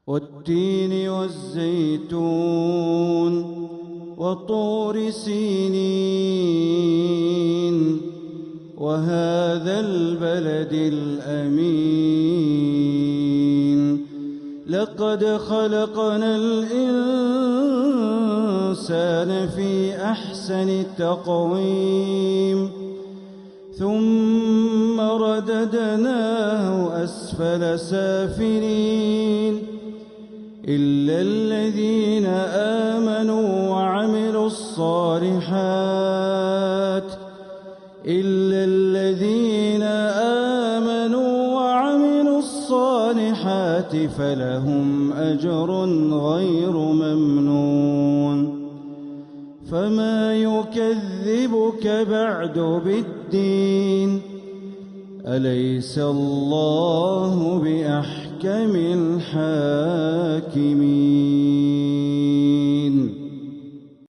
والتين والزيتون وطور سينين وهذا البلد الأمين لقد خلقنا الإنسان في أحسن تقويم ثم رددناه أسفل سافلين إلا الذين آمنوا وعملوا الصالحات فلهم أجر غير ممنون فما يكذبك بعد بالدين أليس الله بأحكم الحاكمين.